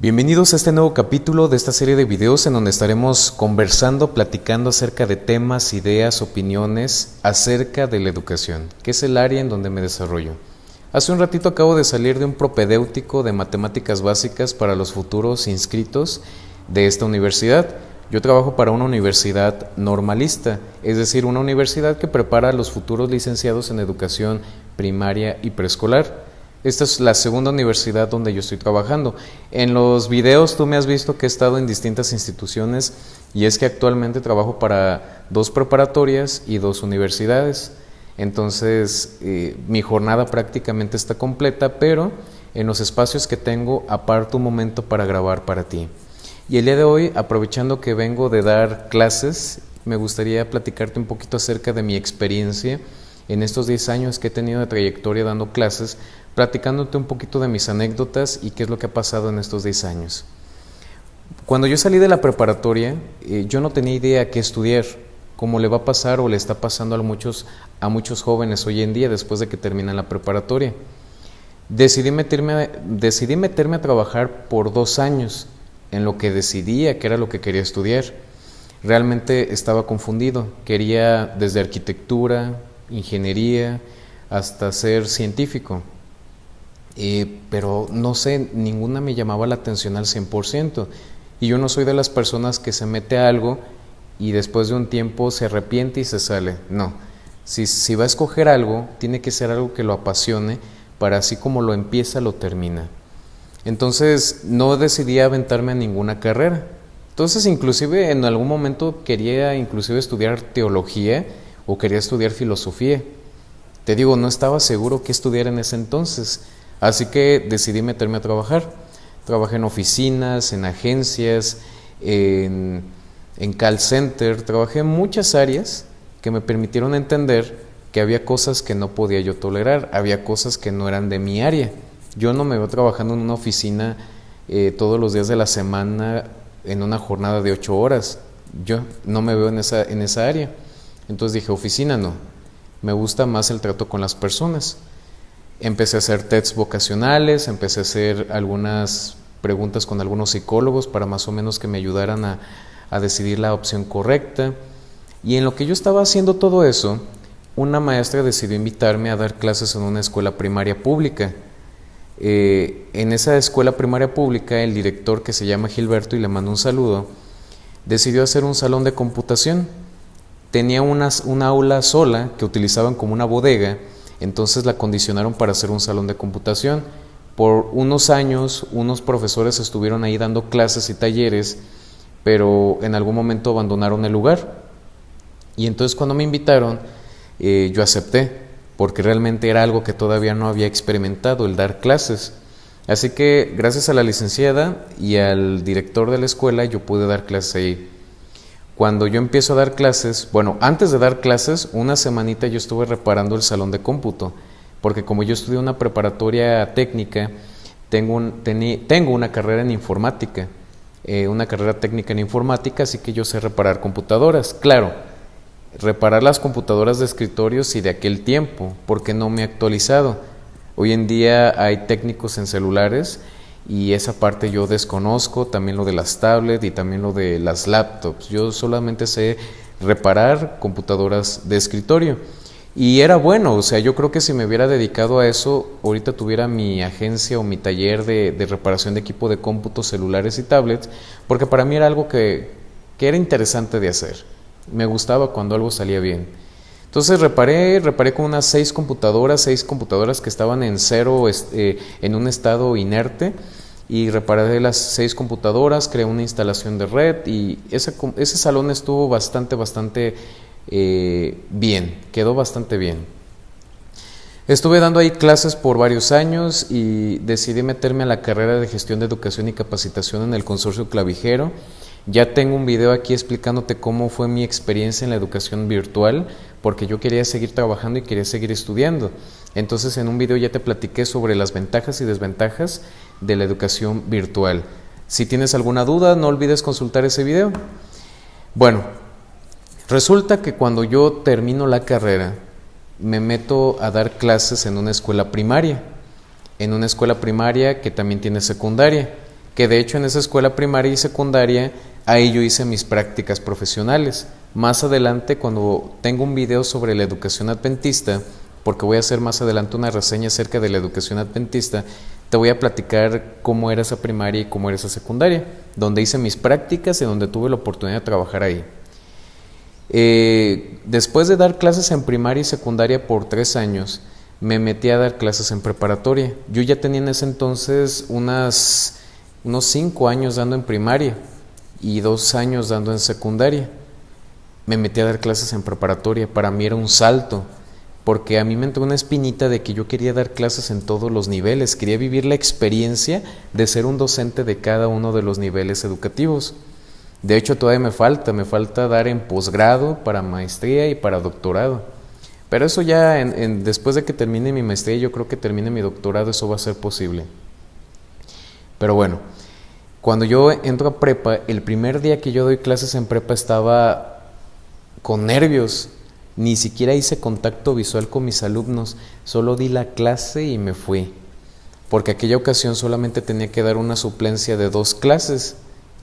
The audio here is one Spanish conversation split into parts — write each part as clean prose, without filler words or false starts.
Bienvenidos a este nuevo capítulo de esta serie de videos en donde estaremos conversando, platicando acerca de temas, ideas, opiniones acerca de la educación, que es el área en donde me desarrollo. Hace un ratito acabo de salir de un propedéutico de matemáticas básicas para los futuros inscritos de esta universidad. Yo trabajo para una universidad normalista, es decir, una universidad que prepara a los futuros licenciados en educación primaria y preescolar. Esta es la segunda universidad donde yo estoy trabajando. En los videos tú me has visto que he estado en distintas instituciones y es que actualmente trabajo para 2 preparatorias y 2 universidades. Entonces mi jornada prácticamente está completa, pero en los espacios que tengo aparto un momento para grabar para ti. Y el día de hoy, aprovechando que vengo de dar clases, me gustaría platicarte un poquito acerca de mi experiencia en estos 10 años que he tenido de trayectoria dando clases, platicándote un poquito de mis anécdotas y qué es lo que ha pasado en estos 10 años. Cuando yo salí de la preparatoria, yo no tenía idea qué estudiar, como le va a pasar o le está pasando a muchos jóvenes hoy en día después de que terminan la preparatoria. Decidí meterme a trabajar por 2 años en lo que decidía que era lo que quería estudiar. Realmente estaba confundido, quería desde arquitectura, ingeniería, hasta ser científico. Pero no sé, ninguna me llamaba la atención al 100%. Y yo no soy de las personas que se mete a algo y después de un tiempo se arrepiente y se sale. No, si va a escoger algo, tiene que ser algo que lo apasione para así como lo empieza, lo termina. Entonces no decidí aventarme a ninguna carrera. Entonces inclusive en algún momento quería inclusive estudiar teología o quería estudiar filosofía. Te digo, no estaba seguro qué estudiar en ese entonces. Así que decidí meterme a trabajar. Trabajé en oficinas, en agencias, en call center. Trabajé en muchas áreas que me permitieron entender que había cosas que no podía yo tolerar. Había cosas que no eran de mi área. Yo no me veo trabajando en una oficina todos los días de la semana en una jornada de 8 horas. Yo no me veo en esa área. Entonces dije, oficina no. Me gusta más el trato con las personas. Empecé a hacer tests vocacionales, empecé a hacer algunas preguntas con algunos psicólogos para más o menos que me ayudaran a decidir la opción correcta. Y en lo que yo estaba haciendo todo eso, una maestra decidió invitarme a dar clases en una escuela primaria pública. En esa escuela primaria pública, el director, que se llama Gilberto, y le mando un saludo, decidió hacer un salón de computación. Tenía una aula sola que utilizaban como una bodega. Entonces la acondicionaron para hacer un salón de computación. Por unos años, unos profesores estuvieron ahí dando clases y talleres, pero en algún momento abandonaron el lugar. Y entonces cuando me invitaron, yo acepté, porque realmente era algo que todavía no había experimentado, el dar clases. Así que gracias a la licenciada y al director de la escuela, yo pude dar clases ahí. Cuando yo empiezo a dar clases, bueno, antes de dar clases, una semanita yo estuve reparando el salón de cómputo, porque como yo estudié una preparatoria técnica, tengo una carrera en informática, una carrera técnica en informática, así que yo sé reparar computadoras. Claro, reparar las computadoras de escritorios y de aquel tiempo, porque no me he actualizado. Hoy en día hay técnicos en celulares y esa parte yo desconozco, también lo de las tablets y también lo de las laptops. Yo solamente sé reparar computadoras de escritorio y era bueno, o sea, yo creo que si me hubiera dedicado a eso, ahorita tuviera mi agencia o mi taller de reparación de equipo de cómputo, celulares y tablets, porque para mí era algo que era interesante de hacer. Me gustaba cuando algo salía bien. Entonces reparé con unas 6 computadoras que estaban en cero, en un estado inerte, y reparé las 6 computadoras, creé una instalación de red y ese salón estuvo bastante bien, quedó bastante bien. Estuve dando ahí clases por varios años y decidí meterme a la carrera de Gestión de Educación y Capacitación en el Consorcio Clavijero. Ya tengo un video aquí explicándote cómo fue mi experiencia en la educación virtual, porque yo quería seguir trabajando y quería seguir estudiando. Entonces en un video ya te platiqué sobre las ventajas y desventajas de la educación virtual. Si tienes alguna duda, no olvides consultar ese video. Bueno, resulta que cuando yo termino la carrera, me meto a dar clases en una escuela primaria que también tiene secundaria. que de hecho en esa escuela primaria y secundaria, ahí yo hice mis prácticas profesionales. Más adelante, cuando tengo un video sobre la educación adventista, porque voy a hacer más adelante una reseña acerca de la educación adventista, te voy a platicar cómo era esa primaria y cómo era esa secundaria, donde hice mis prácticas y donde tuve la oportunidad de trabajar ahí. Después de dar clases en primaria y secundaria por 3 años, me metí a dar clases en preparatoria. Yo ya tenía en ese entonces unos 5 años dando en primaria y 2 años dando en secundaria. Me metí a dar clases en preparatoria. Para mí era un salto, porque a mí me entró una espinita de que yo quería dar clases en todos los niveles, quería vivir la experiencia de ser un docente de cada uno de los niveles educativos. De hecho, todavía me falta dar en posgrado, para maestría y para doctorado. Pero eso ya, después de que termine mi maestría, yo creo que termine mi doctorado, eso va a ser posible. Pero bueno, cuando yo entro a prepa, el primer día que yo doy clases en prepa estaba con nervios. Ni siquiera hice contacto visual con mis alumnos, solo di la clase y me fui. Porque aquella ocasión solamente tenía que dar una suplencia de 2 clases.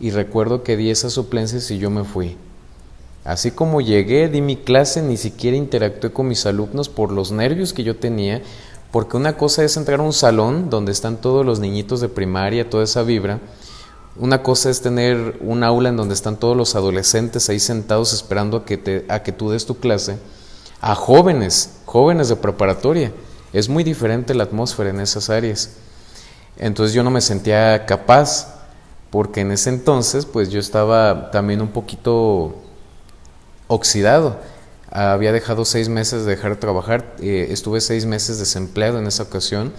Y recuerdo que di esas suplencias y yo me fui. Así como llegué, di mi clase, ni siquiera interactué con mis alumnos por los nervios que yo tenía, porque una cosa es entrar a un salón donde están todos los niñitos de primaria, toda esa vibra. Una cosa es tener un aula en donde están todos los adolescentes ahí sentados esperando a que tú des tu clase, a jóvenes de preparatoria. Es muy diferente la atmósfera en esas áreas. Entonces yo no me sentía capaz, porque en ese entonces pues yo estaba también un poquito oxidado. Había dejado 6 meses de dejar de trabajar, estuve 6 meses desempleado en esa ocasión,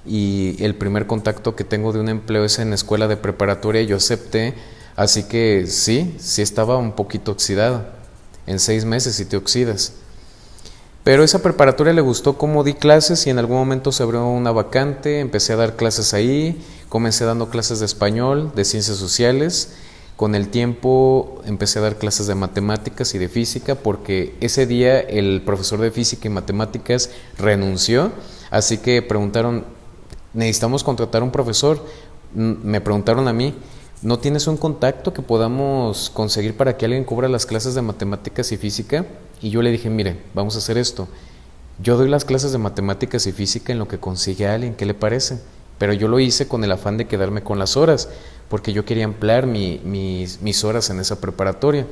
y el primer contacto que tengo de un empleo es en la escuela de preparatoria. Yo acepté, así que sí estaba un poquito oxidado. En 6 meses sí te oxidas. Pero esa preparatoria le gustó cómo di clases y en algún momento se abrió una vacante, empecé a dar clases ahí, comencé dando clases de español, de ciencias sociales. Con el tiempo empecé a dar clases de matemáticas y de física, porque ese día el profesor de física y matemáticas renunció, así que preguntaron, necesitamos contratar un profesor. Me preguntaron a mí, ¿no tienes un contacto que podamos conseguir para que alguien cubra las clases de matemáticas y física? Y yo le dije, mire, vamos a hacer esto. Yo doy las clases de matemáticas y física en lo que consigue a alguien, ¿qué le parece? Pero yo lo hice con el afán de quedarme con las horas, porque yo quería ampliar mis horas en esa preparatoria.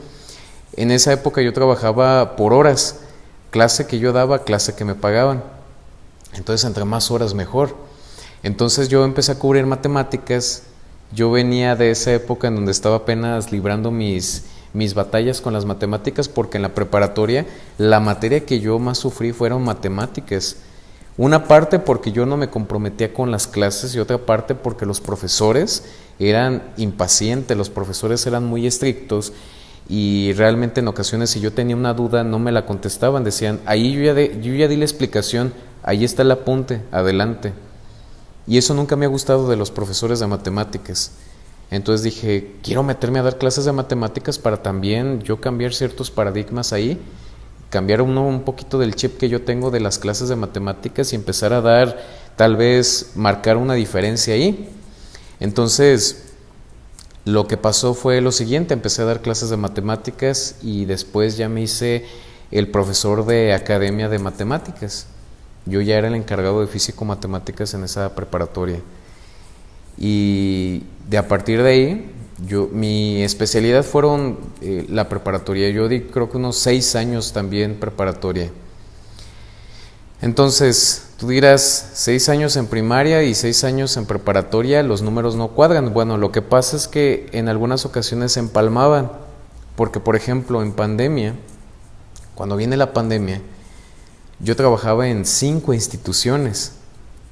En esa época yo trabajaba por horas, clase que yo daba, clase que me pagaban. Entonces, entre más horas mejor. Entonces yo empecé a cubrir matemáticas. Yo venía de esa época en donde estaba apenas librando mis batallas con las matemáticas, porque en la preparatoria la materia que yo más sufrí fueron matemáticas. Una parte porque yo no me comprometía con las clases y otra parte porque los profesores eran impacientes, los profesores eran muy estrictos y realmente en ocasiones si yo tenía una duda no me la contestaban, decían, ahí yo ya di la explicación, ahí está el apunte, adelante. Y eso nunca me ha gustado de los profesores de matemáticas. Entonces dije, quiero meterme a dar clases de matemáticas para también yo cambiar ciertos paradigmas ahí, cambiar un poquito del chip que yo tengo de las clases de matemáticas y empezar a dar, tal vez marcar una diferencia ahí. Entonces, lo que pasó fue lo siguiente, empecé a dar clases de matemáticas y después ya me hice el profesor de academia de matemáticas. Yo ya era el encargado de físico-matemáticas en esa preparatoria. Y a partir de ahí, mi especialidad fueron la preparatoria. Yo di creo que unos 6 años también preparatoria. Entonces, tú dirás, 6 años en primaria y 6 años en preparatoria, los números no cuadran. Bueno, lo que pasa es que en algunas ocasiones se empalmaban, porque por ejemplo en pandemia, cuando viene la pandemia, yo trabajaba en 5 instituciones,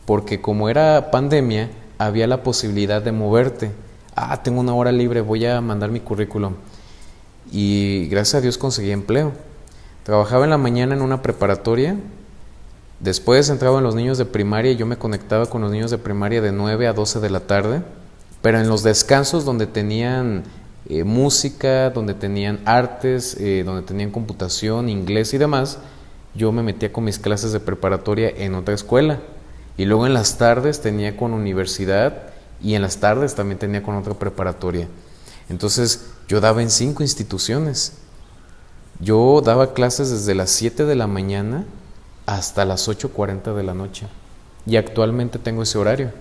porque como era pandemia, había la posibilidad de moverte. Tengo una hora libre, voy a mandar mi currículum. Y gracias a Dios conseguí empleo. Trabajaba en la mañana en una preparatoria, después entraba en los niños de primaria y yo me conectaba con los niños de primaria de 9 a 12 de la tarde, pero en los descansos donde tenían música, donde tenían artes, donde tenían computación, inglés y demás, yo me metía con mis clases de preparatoria en otra escuela. Y luego en las tardes tenía con universidad y en las tardes también tenía con otra preparatoria. Entonces yo daba en 5 instituciones. Yo daba clases desde las 7 de la mañana hasta las 8:40 de la noche y actualmente tengo ese horario.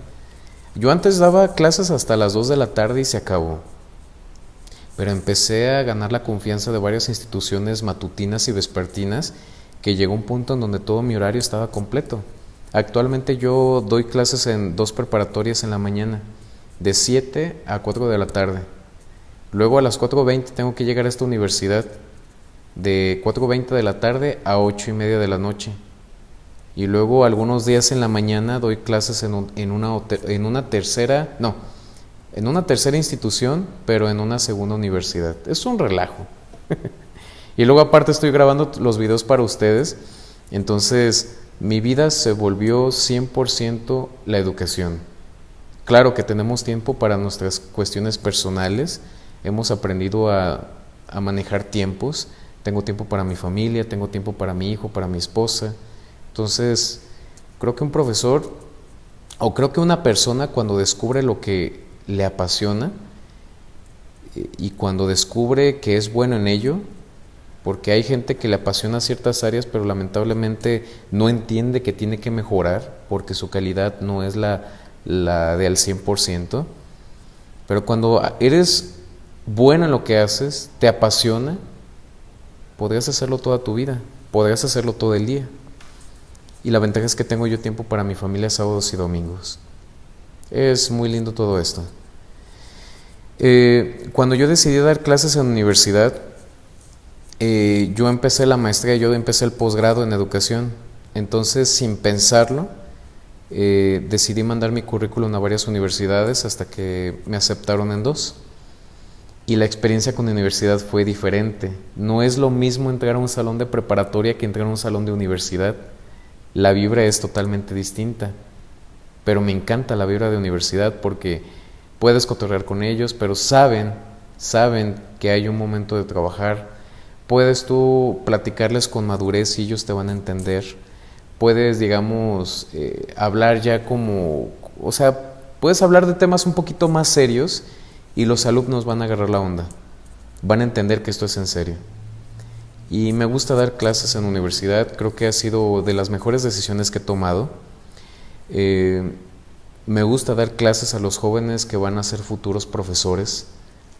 Yo antes daba clases hasta las 2 de la tarde y se acabó, pero empecé a ganar la confianza de varias instituciones matutinas y vespertinas que llegó un punto en donde todo mi horario estaba completo. Actualmente yo doy clases en 2 preparatorias en la mañana, de 7 a 4 de la tarde. Luego a las 4:20 tengo que llegar a esta universidad, de 4:20 de la tarde a 8:30 de la noche. Y luego algunos días en la mañana doy clases en una tercera institución, pero en una segunda universidad. Es un relajo. Y luego aparte estoy grabando los videos para ustedes, entonces mi vida se volvió 100% la educación. Claro que tenemos tiempo para nuestras cuestiones personales, hemos aprendido a manejar tiempos, tengo tiempo para mi familia, tengo tiempo para mi hijo, para mi esposa. Entonces, creo que un profesor, o creo que una persona cuando descubre lo que le apasiona y cuando descubre que es bueno en ello, porque hay gente que le apasiona ciertas áreas, pero lamentablemente no entiende que tiene que mejorar porque su calidad no es la de al 100%. Pero cuando eres bueno en lo que haces, te apasiona, podrías hacerlo toda tu vida, podrías hacerlo todo el día. Y la ventaja es que tengo yo tiempo para mi familia sábados y domingos. Es muy lindo todo esto. Cuando yo decidí dar clases en la universidad, yo empecé la maestría, yo empecé el posgrado en educación. Entonces, sin pensarlo, decidí mandar mi currículum a varias universidades hasta que me aceptaron en 2. Y la experiencia con la universidad fue diferente. No es lo mismo entrar a un salón de preparatoria que entrar a un salón de universidad. La vibra es totalmente distinta, pero me encanta la vibra de universidad porque puedes cotorrear con ellos, pero saben que hay un momento de trabajar. Puedes tú platicarles con madurez y ellos te van a entender. Puedes, digamos, hablar ya puedes hablar de temas un poquito más serios y los alumnos van a agarrar la onda, van a entender que esto es en serio. Y me gusta dar clases en universidad, creo que ha sido de las mejores decisiones que he tomado. Me gusta dar clases a los jóvenes que van a ser futuros profesores.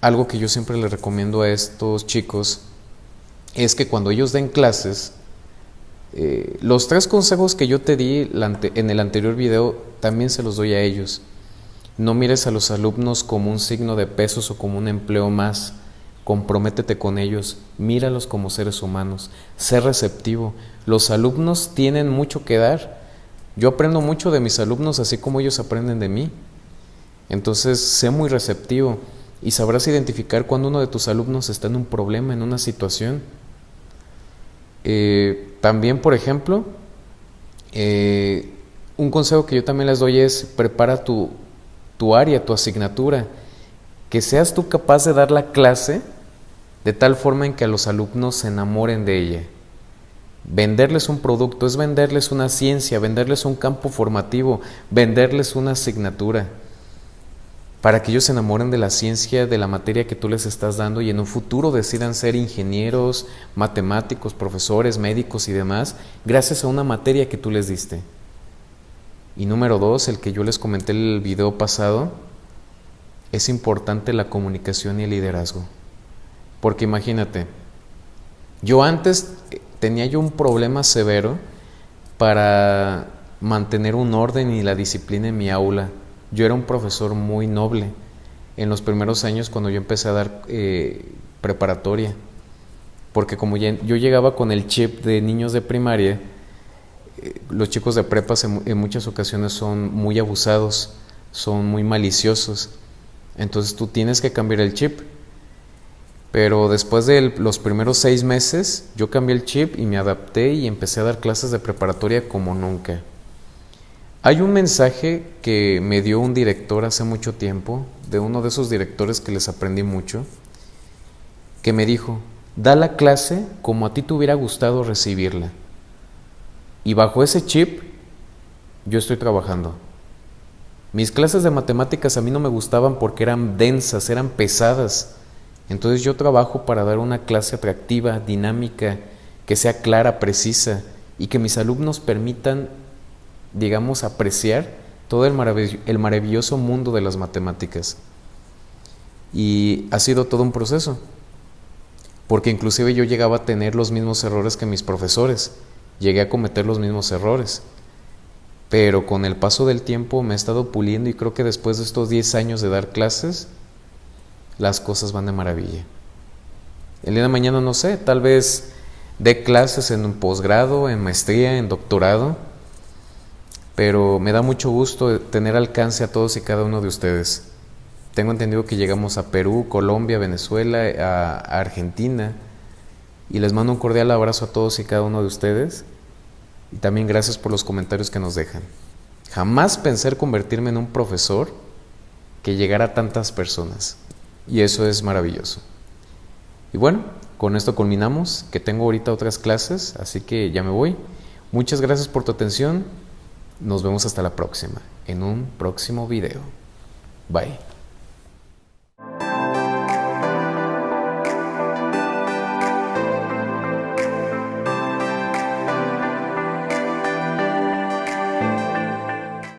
Algo que yo siempre les recomiendo a estos chicos es que cuando ellos den clases, los 3 consejos que yo te di en el anterior video, también se los doy a ellos. No mires a los alumnos como un signo de pesos o como un empleo más. Comprométete con ellos, míralos como seres humanos, sé receptivo. Los alumnos tienen mucho que dar. Yo aprendo mucho de mis alumnos así como ellos aprenden de mí. Entonces, sé muy receptivo y sabrás identificar cuando uno de tus alumnos está en un problema, en una situación. También, por ejemplo, un consejo que yo también les doy es prepara tu área, tu asignatura, que seas tú capaz de dar la clase de tal forma en que a los alumnos se enamoren de ella. Venderles un producto es venderles una ciencia, venderles un campo formativo, venderles una asignatura, para que ellos se enamoren de la ciencia, de la materia que tú les estás dando y en un futuro decidan ser ingenieros, matemáticos, profesores, médicos y demás, gracias a una materia que tú les diste. Y número 2, el que yo les comenté en el video pasado, es importante la comunicación y el liderazgo. Porque imagínate, yo antes tenía un problema severo para mantener un orden y la disciplina en mi aula. Yo era un profesor muy noble en los primeros años cuando yo empecé a dar preparatoria. Porque como yo llegaba con el chip de niños de primaria, los chicos de prepas en muchas ocasiones son muy abusados, son muy maliciosos. Entonces tú tienes que cambiar el chip. Pero después de los primeros 6 meses, yo cambié el chip y me adapté y empecé a dar clases de preparatoria como nunca. Hay un mensaje que me dio un director hace mucho tiempo, de uno de esos directores que les aprendí mucho, que me dijo: da la clase como a ti te hubiera gustado recibirla. Y bajo ese chip, yo estoy trabajando. Mis clases de matemáticas a mí no me gustaban porque eran densas, eran pesadas. Entonces yo trabajo para dar una clase atractiva, dinámica, que sea clara, precisa y que mis alumnos permitan, digamos, apreciar todo el maravilloso mundo de las matemáticas. Y ha sido todo un proceso, porque inclusive yo llegaba a tener los mismos errores que mis profesores, llegué a cometer los mismos errores, pero con el paso del tiempo me he estado puliendo y creo que después de estos 10 años de dar clases, las cosas van de maravilla. El día de mañana no sé, tal vez dé clases en un posgrado, en maestría, en doctorado, pero me da mucho gusto tener alcance a todos y cada uno de ustedes. Tengo entendido que llegamos a Perú, Colombia, Venezuela, a Argentina, y les mando un cordial abrazo a todos y cada uno de ustedes, y también gracias por los comentarios que nos dejan. Jamás pensé convertirme en un profesor que llegara a tantas personas, y eso es maravilloso. Y bueno, con esto culminamos, que tengo ahorita otras clases, así que ya me voy. Muchas gracias por tu atención, nos vemos hasta la próxima, en un próximo video. Bye.